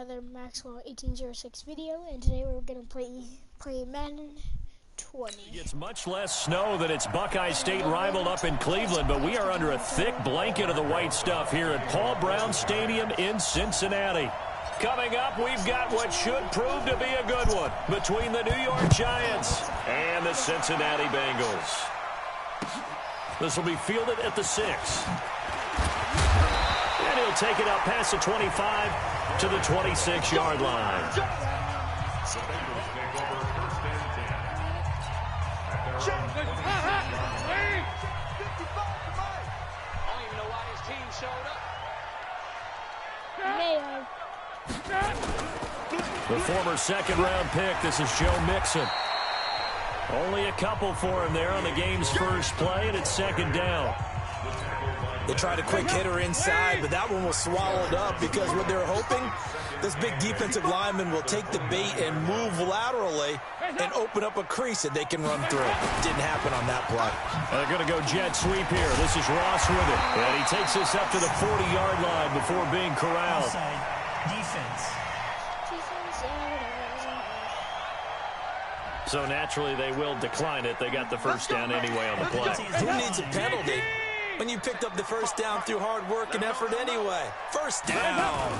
another Maxwell1806 video, and today we're going to play Madden 20. It's much less snow than its Buckeye State rival up in Cleveland, but we are under a thick blanket of the white stuff here at Paul Brown Stadium in Cincinnati. Coming up, we've got what should prove to be a good one between the New York Giants and the Cincinnati Bengals. This will be fielded at the 6. And he'll take it up past the 25 to the 26-yard line. The former second-round pick, this is Joe Mixon. Only a couple for him there on the game's first play, and it's second down. They tried a quick hitter inside, but that one was swallowed up because what they're hoping, this big defensive lineman will take the bait and move laterally and open up a crease that they can run through. Didn't happen on that play. They're going to go jet sweep here. This is Ross with it. And he takes this up to the 40-yard line before being corralled. Defense. So naturally they will decline it. They got the first down anyway on the play. Who needs a penalty when you picked up the first down through hard work and effort anyway? First down.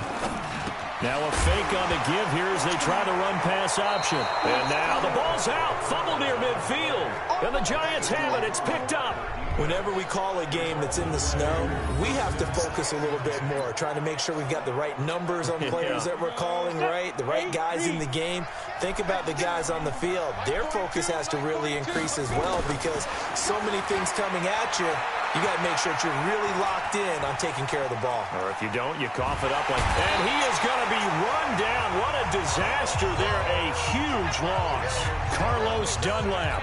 Now a fake on the give here as they try to run pass option. And now the ball's out. Fumble near midfield. And the Giants have it. It's picked up. Whenever we call a game that's in the snow, we have to focus a little bit more, trying to make sure we've got the right numbers on players that we're calling, right? The right guys in the game. Think about the guys on the field. Their focus has to really increase as well because so many things coming at you. You got to make sure that you're really locked in on taking care of the ball. Or if you don't, you cough it up like. And he is going to be run down. What a disaster there. A huge loss. Carlos Dunlap.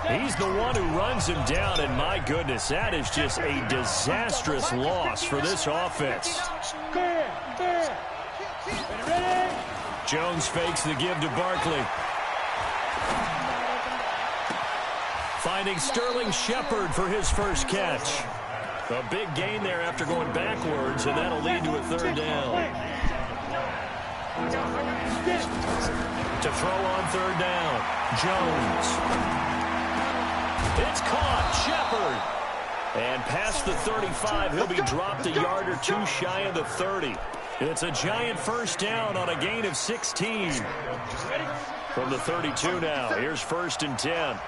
He's the one who runs him down, and my goodness, that is just a disastrous loss for this offense. Jones fakes the give to Barkley. Finding Sterling Shepard for his first catch. A big gain there after going backwards, and that'll lead to a third down. To throw on third down, Jones. It's caught, Shepard. And past the 35, he'll be dropped a yard or two shy of the 30. It's a Giant first down on a gain of 16. From the 32 now, here's 1st and 10.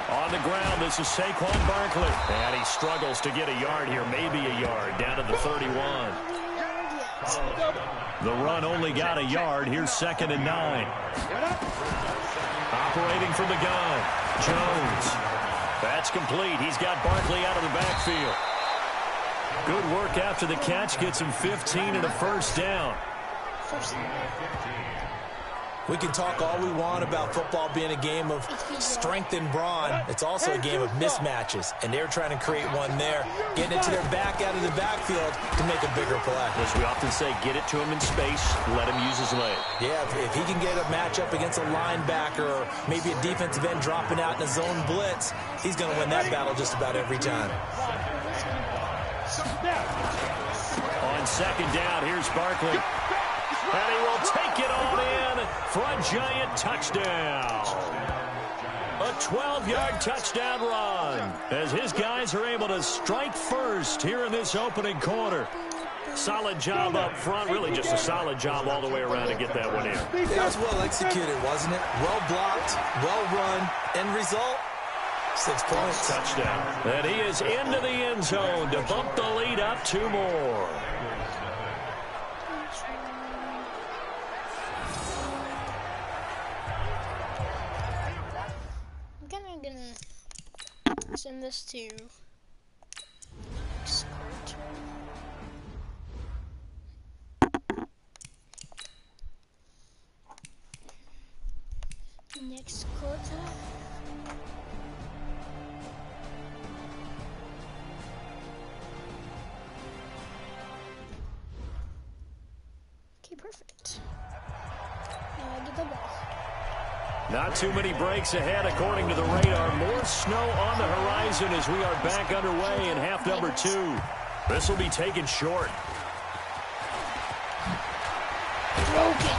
On the ground, this is Saquon Barkley. And he struggles to get a yard here, maybe a yard, down to the 31. The run only got a yard. Here's 2nd and 9. Operating from the gun, Jones. That's complete. He's got Barkley out of the backfield. Good work after the catch. Gets him 15 and a first down. We can talk all we want about football being a game of strength and brawn. It's also a game of mismatches, and they're trying to create one there, getting it to their back out of the backfield to make a bigger play. As we often say, get it to him in space, let him use his leg. Yeah, if he can get a matchup against a linebacker or maybe a defensive end dropping out in a zone blitz, he's going to win that battle just about every time. On 2nd down, here's Barkley. And he will take it on in for a Giant touchdown. A 12-yard touchdown run as his guys are able to strike first here in this opening quarter. Solid job up front, really just a solid job all the way around to get that one in. It was well executed, wasn't it? Well blocked, well run. End result, 6 points. Touchdown. And he is into the end zone to bump the lead up 2 more. Send this to next quarter. Next quarter. Okay, perfect. Now I get the ball. Not too many breaks ahead according to the radar. More snow on the horizon as we are back underway in half number 2. This will be taken short. Broken.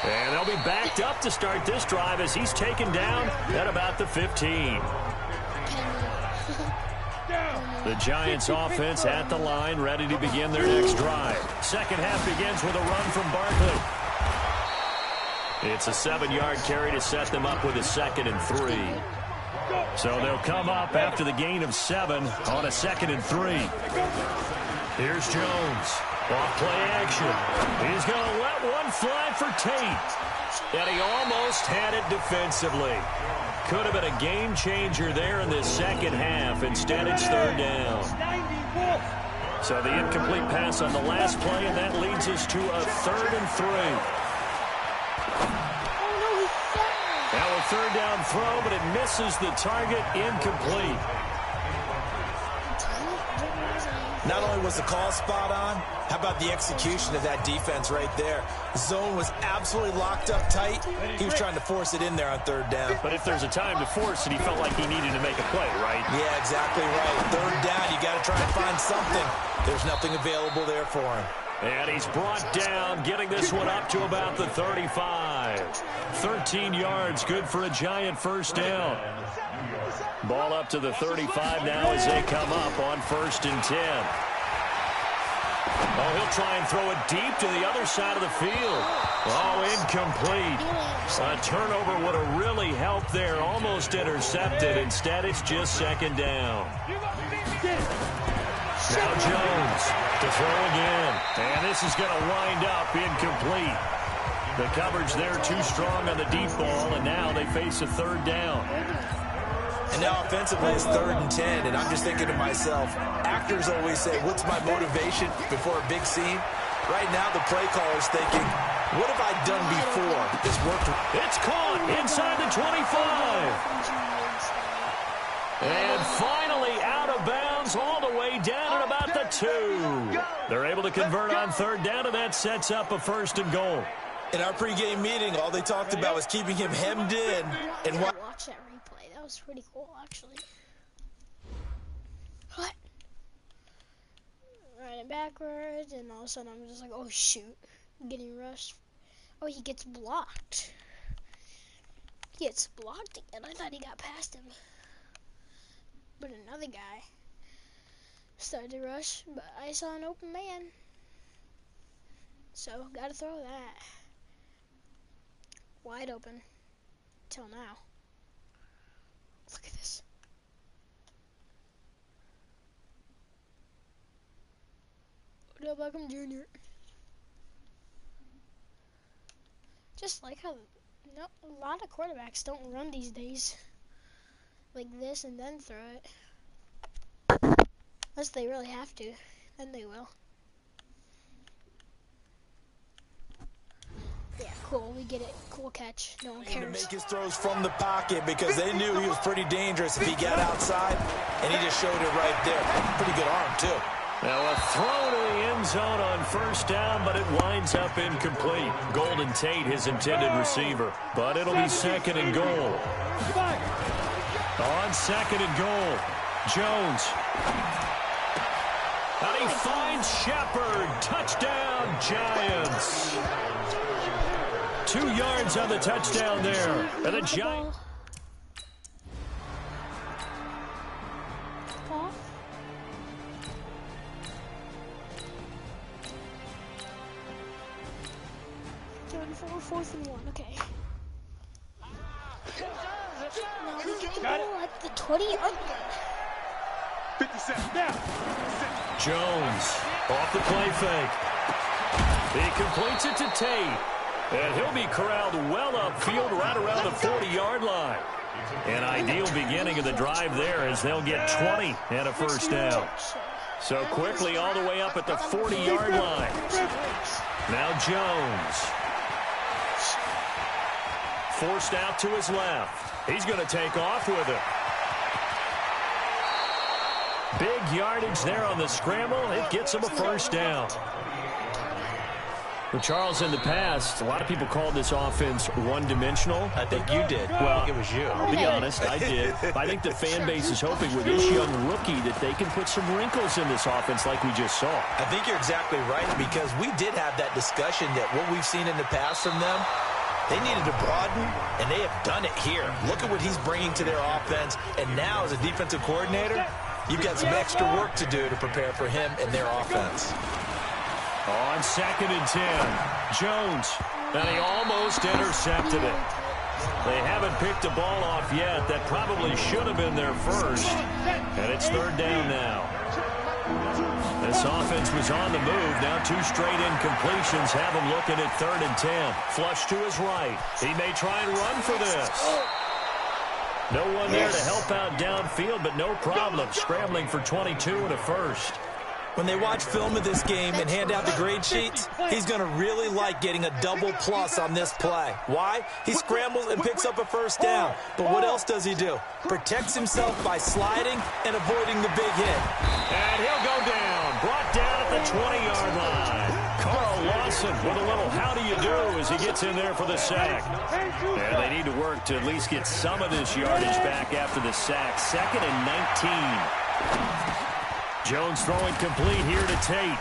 And they'll be backed up to start this drive as he's taken down at about the 15. The Giants offense at the line, ready to begin their next drive. Second half begins with a run from Barkley. It's a 7-yard carry to set them up with a 2nd and 3. So they'll come up after the gain of 7 on a 2nd and 3. Here's Jones. Off play action. He's going to let one fly for Tate. And he almost had it defensively. Could have been a game changer there in this second half. Instead, it's 3rd down. So the incomplete pass on the last play, and that leads us to a 3rd and 3. Now a 3rd down throw, but it misses the target. Incomplete. Not only was the call spot on, how about the execution of that defense right there? The zone was absolutely locked up tight. He was trying to force it in there on 3rd down. But if there's a time to force it, he felt like he needed to make a play, right? Yeah, exactly right. 3rd down, you got to try and find something. There's nothing available there for him. And he's brought down, getting this one up to about the 35. 13 yards, good for a Giant 1st down. Ball up to the 35 now as they come up on 1st and 10. Oh, he'll try and throw it deep to the other side of the field. Oh, incomplete. A turnover would have really helped there. Almost intercepted. Instead, it's just 2nd down. Now Jones to throw again. And this is going to wind up incomplete. The coverage there too strong on the deep ball, and now they face a 3rd down. And now offensively it's 3rd and 10, and I'm just thinking to myself, actors always say, what's my motivation before a big scene? Right now the play caller's thinking, what have I done before? This worked. It's caught inside the 25. And finally out of bounds all the way down at about the 2. They're able to convert on 3rd down, and that sets up a 1st and goal. In our pregame meeting, all they talked about was keeping him hemmed in. And Watch that replay. That was pretty cool, actually. What? Running backwards, and all of a sudden I'm just like, oh shoot, I'm getting rushed. Oh, he gets blocked. He gets blocked again. I thought he got past him. But another guy started to rush, but I saw an open man. So, gotta throw that. Wide open. Till now. Look at this. Odell Beckham Jr. Just like how a lot of quarterbacks don't run these days. Like this and then throw it. Unless they really have to. Then they will. Yeah, cool. We get it. Cool catch. No one cares. To make his throws from the pocket because they knew he was pretty dangerous if he got outside, and he just showed it right there. Pretty good arm, too. Now a throw to the end zone on 1st down, but it winds up incomplete. Golden Tate, his intended receiver. But it'll be 2nd and goal. On 2nd and goal, Jones. And he finds Shepard. Touchdown, Giants. 2 yards on the touchdown there. And the Giants. Fourth and 1, okay. Now we get the ball at the 20-yard line. 50 cents now. Jones off the play fake. He completes it to Tate. And he'll be corralled well upfield right around the 40-yard line. An ideal beginning of the drive there as they'll get 20 and a 1st down. So quickly all the way up at the 40-yard line. Now Jones. Forced out to his left. He's going to take off with it. Big yardage there on the scramble. It gets him a 1st down. Well, Charles, in the past, a lot of people called this offense one-dimensional. I think you did. Well, I think it was you. I'll be honest, I did. I think the fan base is hoping with this young rookie that they can put some wrinkles in this offense like we just saw. I think you're exactly right, because we did have that discussion that what we've seen in the past from them, they needed to broaden, and they have done it here. Look at what he's bringing to their offense, and now as a defensive coordinator, you've got some extra work to do to prepare for him and their offense. On 2nd and 10, Jones, and he almost intercepted it. They haven't picked a ball off yet. That probably should have been their first, and it's 3rd down now. This offense was on the move. Now 2 straight incompletions have him looking at 3rd and 10. Flush to his right. He may try and run for this. No one there to help out downfield, but no problem. Scrambling for 22 and a first. When they watch film of this game and hand out the grade sheets, he's going to really like getting a double plus on this play. Why? He scrambles and picks up a first down. But what else does he do? Protects himself by sliding and avoiding the big hit. And he'll go down. Brought down at the 20-yard line. Carl Lawson with a little how do you do as he gets in there for the sack. And they need to work to at least get some of this yardage back after the sack. 2nd and 19. Jones throwing complete here to Tate.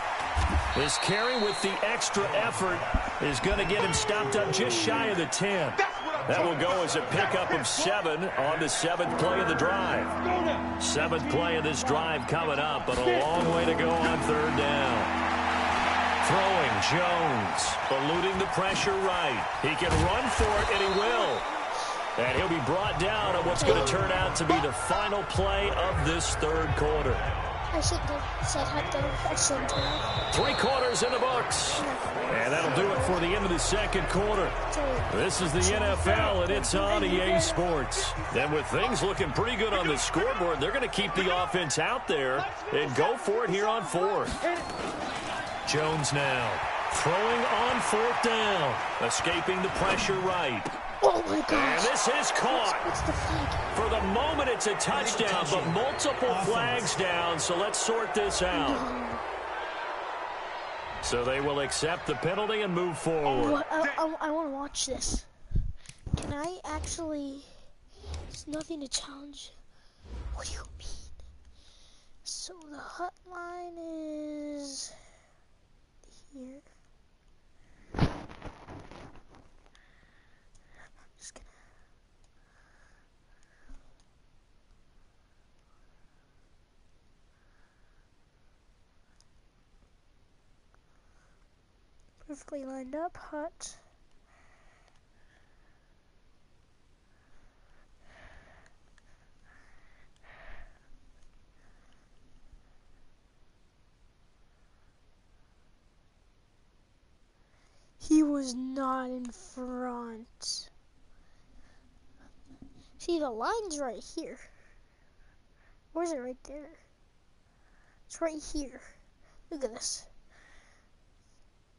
His carry with the extra effort is going to get him stopped up just shy of the 10. That will go as a pickup of 7 on the 7th play of the drive. 7th play of this drive coming up, but a long way to go on 3rd down. Throwing Jones, eluding the pressure right. He can run for it, and he will. And he'll be brought down on what's going to turn out to be the final play of this 3rd quarter. I should have said hot dog. I shouldn't have. 3 quarters in the books. And that'll do it for the end of the 2nd quarter. This is the NFL, and it's on EA Sports. And with things looking pretty good on the scoreboard, they're going to keep the offense out there and go for it here on 4th. Jones now throwing on 4th down. Escaping the pressure right. Oh, my gosh. And this is caught. What's the flag? For the moment, it's a touchdown, but multiple flags down, so let's sort this out. So they will accept the penalty and move forward. I want to watch this. Can I actually... There's nothing to challenge. What do you mean? So the hotline is... here. Just gonna... perfectly lined up, hot. He was not in front. See, the line's right here. Where's it right there? It's right here. Look at this.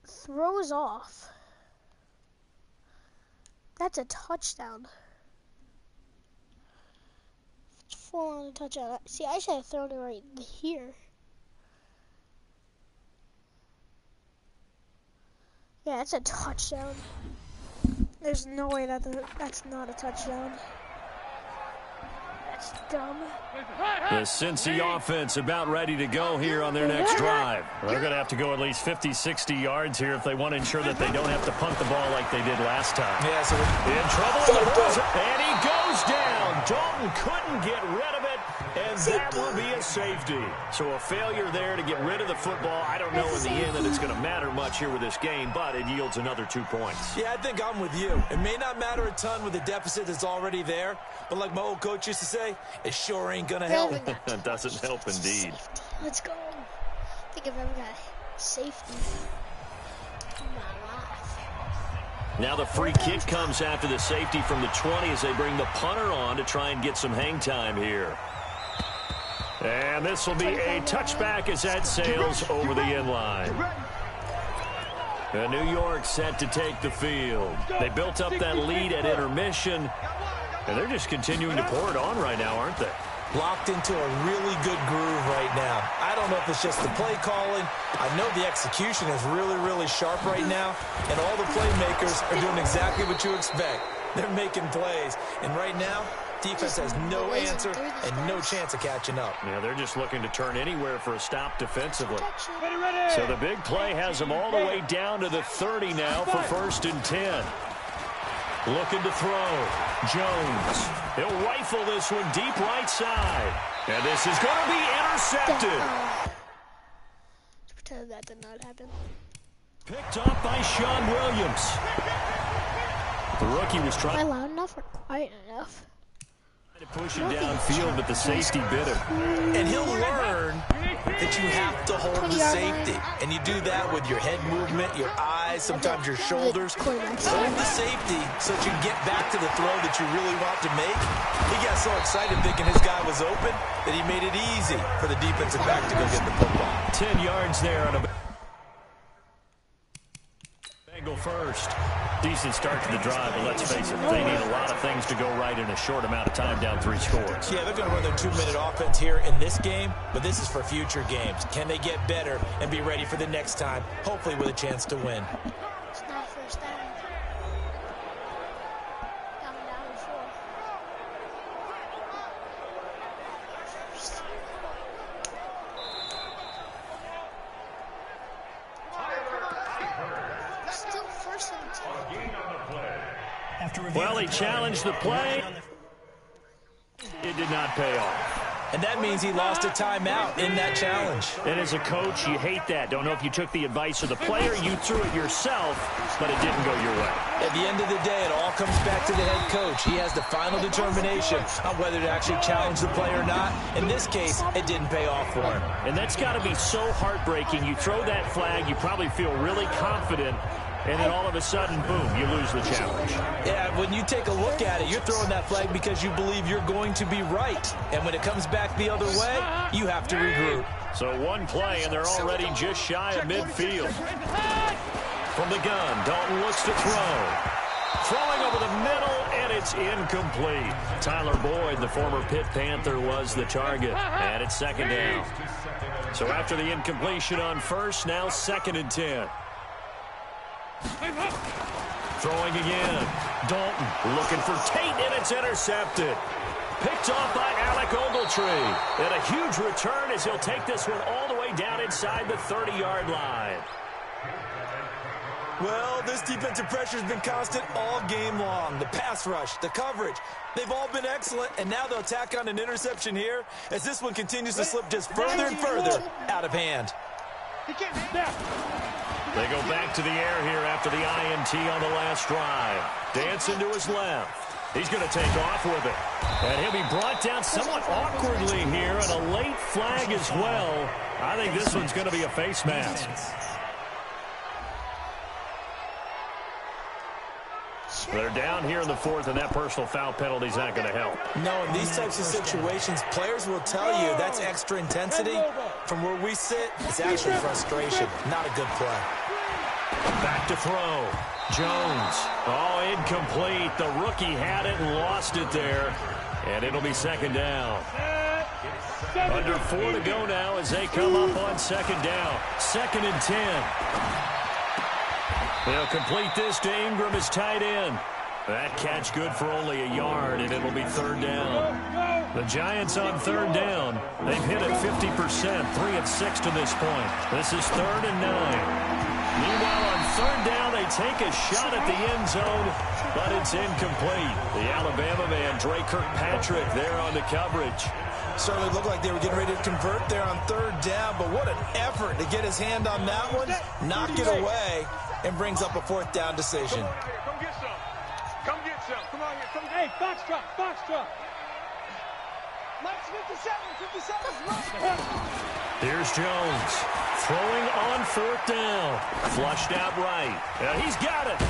Throws off. That's a touchdown. It's full on a touchdown. See, I should have thrown it right here. Yeah, it's a touchdown. There's no way that that's not a touchdown. That's dumb. The Cincy offense about ready to go here on their next drive. They're going to have to go at least 50, 60 yards here if they want to ensure that they don't have to punt the ball like they did last time. Yeah, so in trouble, and he goes down. Dalton couldn't get rid of it, and that will be a safety. So a failure there to get rid of the football. I don't know in the end that it's going to matter much here with this game, but it yields another 2 points. Yeah, I think I'm with you. It may not matter a ton with the deficit that's already there, but like my old coach used to say, it sure ain't going to help. That doesn't help indeed. Let's go. I think I've ever got safety in my life. Now the free kick comes after the safety from the 20 as they bring the punter on to try and get some hang time here. And this will be a touchback as that sails over the end line. And New York set to take the field. They built up that lead at intermission, and they're just continuing to pour it on right now, aren't they? locked into a really good groove right now. I don't know if it's just the play calling. I know the execution is really, really sharp right now, and all the playmakers are doing exactly what you expect. They're making plays, and right now, defense has no answer and no chance of catching up. Yeah, they're just looking to turn anywhere for a stop defensively. So the big play has them all the way down to the 30 now for 1st and 10. Looking to throw. Jones. He'll rifle this one deep right side. And this is going to be intercepted. Pretend that did not happen. Picked up by Sean Williams. The rookie was trying. Am I loud enough or quiet enough? To push him downfield, but the safety bit him. And he'll learn that you have to hold the safety. And you do that with your head movement, your eyes, sometimes your shoulders. Hold the safety so that you can get back to the throw that you really want to make. He got so excited thinking his guy was open that he made it easy for the defensive back to go get the football. 10 yards there on a Bengal first. Decent start to the drive, but let's face it, they need a lot of things to go right in a short amount of time, down 3 scores. Yeah, they're going to run their 2-minute offense here in this game, but this is for future games. Can they get better and be ready for the next time, hopefully with a chance to win? It's not first down. Down 4. Still 1st and 10. Well, he challenged the play. It did not pay off. And that means he lost a timeout in that challenge. And as a coach, you hate that. Don't know if you took the advice of the player, you threw it yourself, but it didn't go your way. At the end of the day, it all comes back to the head coach. He has the final determination on whether to actually challenge the play or not. In this case, it didn't pay off for him. And that's got to be so heartbreaking. You throw that flag, you probably feel really confident, and then all of a sudden, boom, you lose the challenge. Yeah, when you take a look at it, you're throwing that flag because you believe you're going to be right. And when it comes back the other way, you have to regroup. So one play, and they're already just shy of midfield. From the gun, Dalton looks to throw. Throwing over the middle, and it's incomplete. Tyler Boyd, the former Pitt Panther, was the target. And it's 2nd down. So after the incompletion on 1st, now 2nd and 10. Throwing again. Dalton looking for Tate, and it's intercepted. Picked off by Alec Ogletree. And a huge return as he'll take this one all the way down inside the 30-yard line. Well, this defensive pressure has been constant all game long. The pass rush, the coverage, they've all been excellent, and now they'll tack on an interception here as this one continues to slip just further and further out of hand. They go back to the air here after the INT on the last drive. Dancing to his left. He's going to take off with it. And he'll be brought down somewhat awkwardly here, and a late flag as well. I think this one's going to be a face mask. They're down here in the 4th, and that personal foul penalty is not going to help. No, in these types of situations, players will tell you that's extra intensity. From where we sit, it's actually frustration, not a good play. Back to throw. Jones. Oh, incomplete. The rookie had it and lost it there. And it'll be 2nd down. Under 4 to go now as they come up on 2nd down. 2nd and 10. They'll complete this to Ingram as tight end. That catch good for only a yard, and it'll be 3rd down. The Giants on 3rd down. They've hit it 50%, 3 of 6 to this point. This is 3rd and 9. Meanwhile, on 3rd down, they take a shot at the end zone, but it's incomplete. The Alabama man, Dre Kirkpatrick, there on the coverage. Certainly looked like they were getting ready to convert there on 3rd down, but what an effort to get his hand on that one, knock it away, and brings up a 4th down decision. Come get some. Come get some. Come on here. Come. Hey, box truck. Mike's 57's right. Here's Jones. Throwing on 4th down. Flushed out right. And he's got it.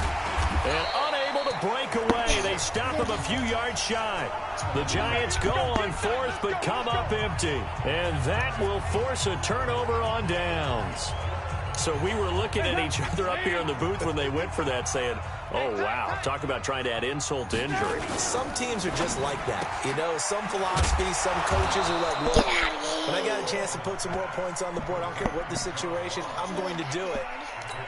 And unable to break away. They stop him a few yards shy. The Giants go on 4th, but come up empty. And that will force a turnover on downs. So we were looking at each other up here in the booth when they went for that saying, oh, wow, talk about trying to add insult to injury. Some teams are just like that. You know, some philosophies, some coaches are like, look, when I got a chance to put some more points on the board, I don't care what the situation, I'm going to do it.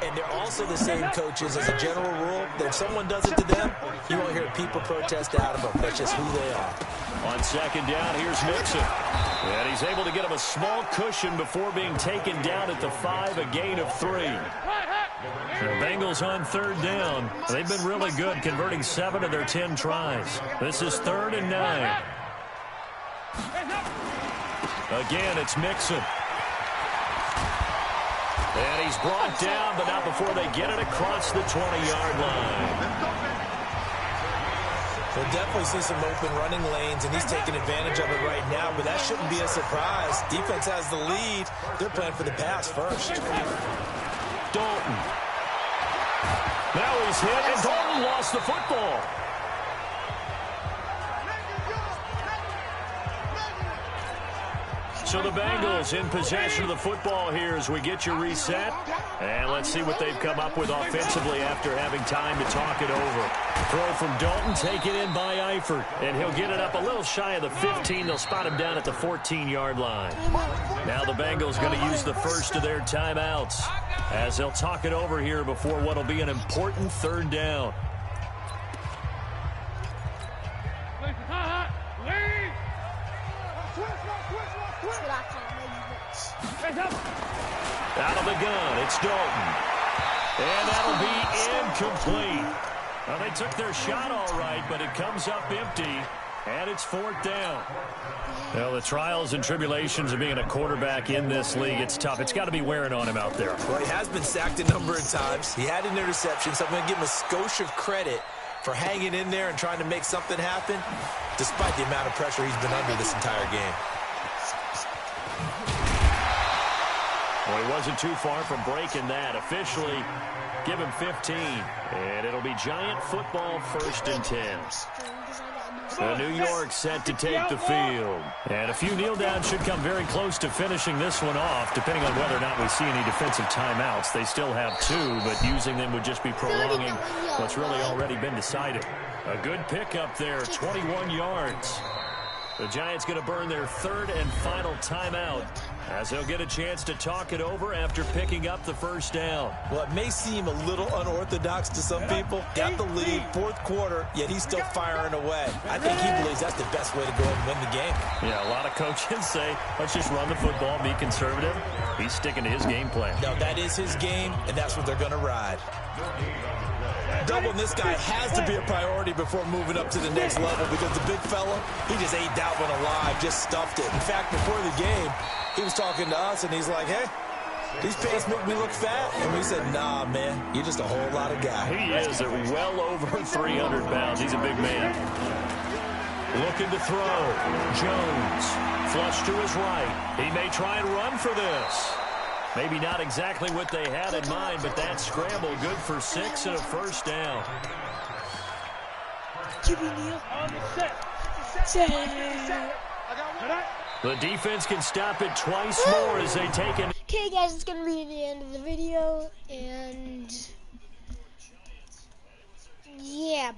And they're also the same coaches as a general rule that if someone does it to them, you won't hear people protest out of them. That's just who they are. On second down, here's Mixon. And he's able to get him a small cushion before being taken down at the 5, a gain of 3. The Bengals on third down. They've been really good, converting 7 of their 10 tries. This is 3rd and 9. Again, it's Mixon. And he's brought down, but not before they get it across the 20-yard line. We'll definitely see some open running lanes, and he's taking advantage of it right now, but that shouldn't be a surprise. Defense has the lead. They're playing for the pass first. Dalton. Now he's hit, and Dalton lost the football. So the Bengals in possession of the football here as we get you reset. And let's see what they've come up with offensively after having time to talk it over. Throw from Dalton, taken in by Eifert. And he'll get it up a little shy of the 15. They'll spot him down at the 14-yard line. Now the Bengals going to use the first of their timeouts as they'll talk it over here before what will be an important 3rd down. Out of the gun, it's Dalton. And that'll be incomplete. Well, they took their shot all right, but it comes up empty, and it's 4th down. Well, the trials and tribulations of being a quarterback in this league, it's tough. It's got to be wearing on him out there. Well, he has been sacked a number of times. He had an interception, so I'm going to give him a skosh of credit for hanging in there and trying to make something happen, despite the amount of pressure he's been under this entire game. Well, he wasn't too far from breaking that. Officially, give him 15. And it'll be Giant football 1st and 10. New York set to take the field. And a few kneel downs should come very close to finishing this one off, depending on whether or not we see any defensive timeouts. They still have 2, but using them would just be prolonging what's really already been decided. A good pickup there, 21 yards. The Giants going to burn their 3rd and final timeout as they'll get a chance to talk it over after picking up the 1st down. Well, it may seem a little unorthodox to some people. Got the lead, 4th quarter, yet he's still firing away. I think he believes that's the best way to go and win the game. Yeah, a lot of coaches say, let's just run the football, be conservative. He's sticking to his game plan. No, that is his game, and that's what they're going to ride. Doubling this guy has to be a priority before moving up to the next level because the big fella, he just ate that one alive, just stuffed it. In fact, before the game, he was talking to us, and he's like, hey, these pants make me look fat. And we said, nah, man, you're just a whole lot of guy. He is at well over 300 pounds. He's a big man. Looking to throw. Jones, flush to his right. He may try and run for this. Maybe not exactly what they had in mind, but that scramble good for 6 and a 1st down. The defense can stop it twice more as they take it. Okay, guys, it's going to be the end of the video, and yeah,